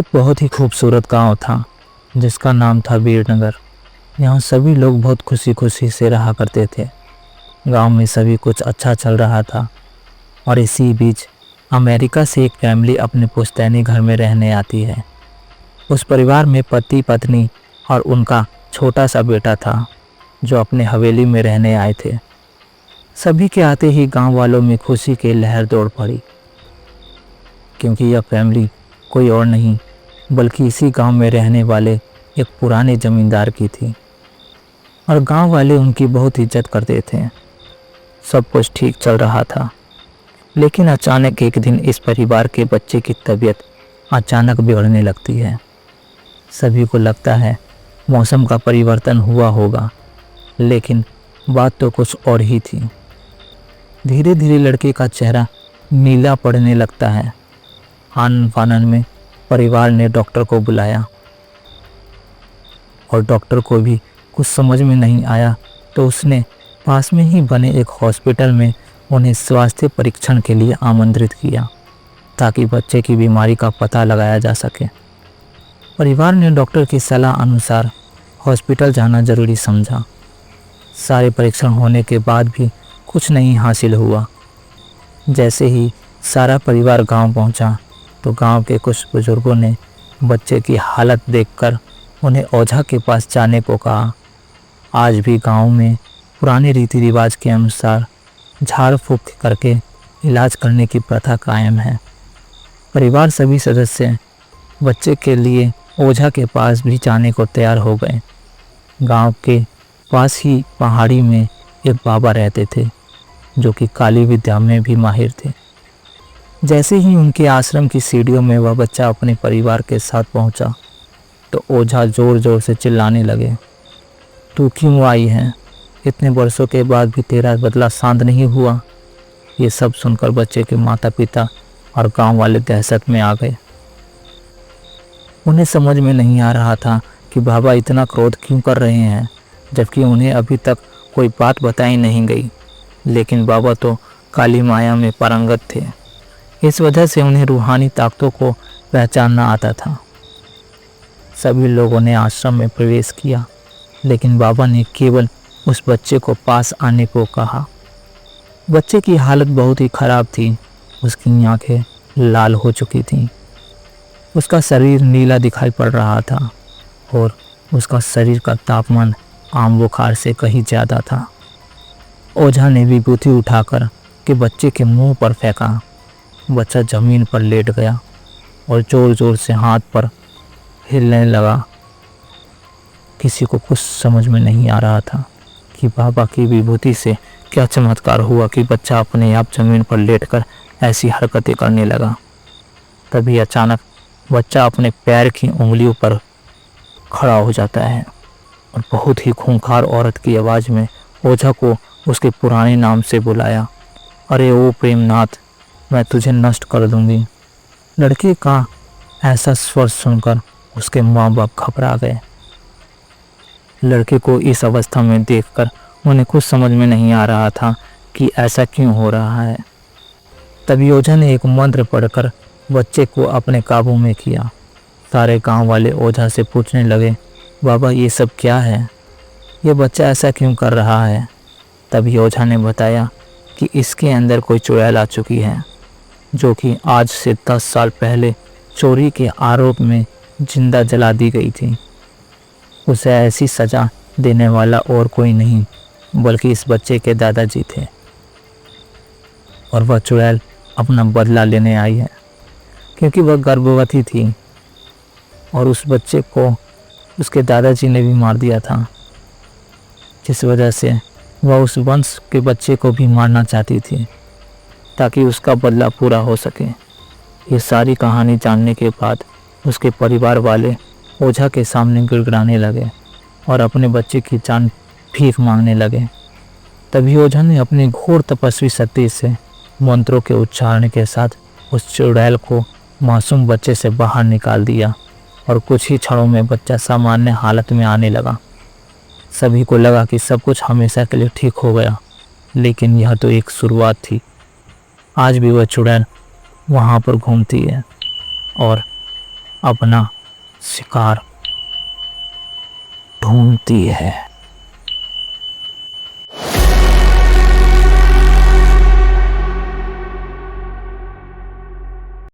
एक बहुत ही खूबसूरत गांव था जिसका नाम था वीरनगर। यहाँ सभी लोग बहुत खुशी खुशी से रहा करते थे। गांव में सभी कुछ अच्छा चल रहा था और इसी बीच अमेरिका से एक फैमिली अपने पुश्तैनी घर में रहने आती है। उस परिवार में पति पत्नी और उनका छोटा सा बेटा था जो अपने हवेली में रहने आए थे। सभी के आते ही गांव वालों में खुशी की लहर दौड़ पड़ी, क्योंकि यह फैमिली कोई और नहीं बल्कि इसी गांव में रहने वाले एक पुराने जमींदार की थी और गांव वाले उनकी बहुत इज्जत करते थे। सब कुछ ठीक चल रहा था, लेकिन अचानक एक दिन इस परिवार के बच्चे की तबीयत अचानक बिगड़ने लगती है। सभी को लगता है मौसम का परिवर्तन हुआ होगा, लेकिन बात तो कुछ और ही थी। धीरे धीरे लड़के का चेहरा नीला पड़ने लगता है। आनन फानन में परिवार ने डॉक्टर को बुलाया और डॉक्टर को भी कुछ समझ में नहीं आया, तो उसने पास में ही बने एक हॉस्पिटल में उन्हें स्वास्थ्य परीक्षण के लिए आमंत्रित किया ताकि बच्चे की बीमारी का पता लगाया जा सके। परिवार ने डॉक्टर की सलाह अनुसार हॉस्पिटल जाना जरूरी समझा। सारे परीक्षण होने के बाद भी कुछ नहीं हासिल हुआ। जैसे ही सारा परिवार गांव पहुंचा तो गांव के कुछ बुजुर्गों ने बच्चे की हालत देखकर उन्हें ओझा के पास जाने को कहा। आज भी गांव में पुराने रीति रिवाज के अनुसार झाड़ फूंक करके इलाज करने की प्रथा कायम है। परिवार सभी सदस्य बच्चे के लिए ओझा के पास भी जाने को तैयार हो गए। गांव के पास ही पहाड़ी में एक बाबा रहते थे जो कि काली विद्या में भी माहिर थे। जैसे ही उनके आश्रम की सीढ़ियों में वह बच्चा अपने परिवार के साथ पहुंचा तो ओझा जोर जोर से चिल्लाने लगे, तू क्यों आई है? इतने वर्षों के बाद भी तेरा बदला शांत नहीं हुआ। ये सब सुनकर बच्चे के माता पिता और गांव वाले दहशत में आ गए। उन्हें समझ में नहीं आ रहा था कि बाबा इतना क्रोध क्यों कर रहे हैं, जबकि उन्हें अभी तक कोई बात बताई नहीं गई। लेकिन बाबा तो काली माया में पारंगत थे, इस वजह से उन्हें रूहानी ताकतों को पहचानना आता था। सभी लोगों ने आश्रम में प्रवेश किया, लेकिन बाबा ने केवल उस बच्चे को पास आने को कहा। बच्चे की हालत बहुत ही खराब थी। उसकी आंखें लाल हो चुकी थीं, उसका शरीर नीला दिखाई पड़ रहा था और उसका शरीर का तापमान आम बुखार से कहीं ज़्यादा था। ओझा ने विभूति उठाकर के बच्चे के मुंह पर फेंका। बच्चा ज़मीन पर लेट गया और ज़ोर ज़ोर से हाथ पर हिलने लगा। किसी को कुछ समझ में नहीं आ रहा था कि बाबा की विभूति से क्या चमत्कार हुआ कि बच्चा अपने आप ज़मीन पर लेटकर ऐसी हरकतें करने लगा। तभी अचानक बच्चा अपने पैर की उंगलियों पर खड़ा हो जाता है और बहुत ही खूंखार औरत की आवाज़ में ओझा को उसके पुराने नाम से बुलाया, अरे ओ प्रेमनाथ, मैं तुझे नष्ट कर दूंगी। लड़के का ऐसा स्वर सुनकर उसके माँ बाप घबरा गए। लड़के को इस अवस्था में देखकर उन्हें कुछ समझ में नहीं आ रहा था कि ऐसा क्यों हो रहा है। तभी ओझा ने एक मंत्र पढ़कर बच्चे को अपने काबू में किया। सारे गांव वाले ओझा से पूछने लगे, बाबा ये सब क्या है? ये बच्चा ऐसा क्यों कर रहा है? तभी ओझा ने बताया कि इसके अंदर कोई चुड़ैल आ चुकी है, जो कि आज से 10 साल पहले चोरी के आरोप में जिंदा जला दी गई थी। उसे ऐसी सज़ा देने वाला और कोई नहीं बल्कि इस बच्चे के दादाजी थे और वह चुड़ैल अपना बदला लेने आई है, क्योंकि वह गर्भवती थी और उस बच्चे को उसके दादाजी ने भी मार दिया था, जिस वजह से वह उस वंश के बच्चे को भी मारना चाहती थी ताकि उसका बदला पूरा हो सके। ये सारी कहानी जानने के बाद उसके परिवार वाले ओझा के सामने गिड़गिड़ाने लगे और अपने बच्चे की जान भीख मांगने लगे। तभी ओझा ने अपनी घोर तपस्वी शक्ति से मंत्रों के उच्चारण के साथ उस चुड़ैल को मासूम बच्चे से बाहर निकाल दिया और कुछ ही क्षणों में बच्चा सामान्य हालत में आने लगा। सभी को लगा कि सब कुछ हमेशा के लिए ठीक हो गया, लेकिन यह तो एक शुरुआत थी। आज भी वह चुड़ैल वहाँ पर घूमती है और अपना शिकार ढूंढती है।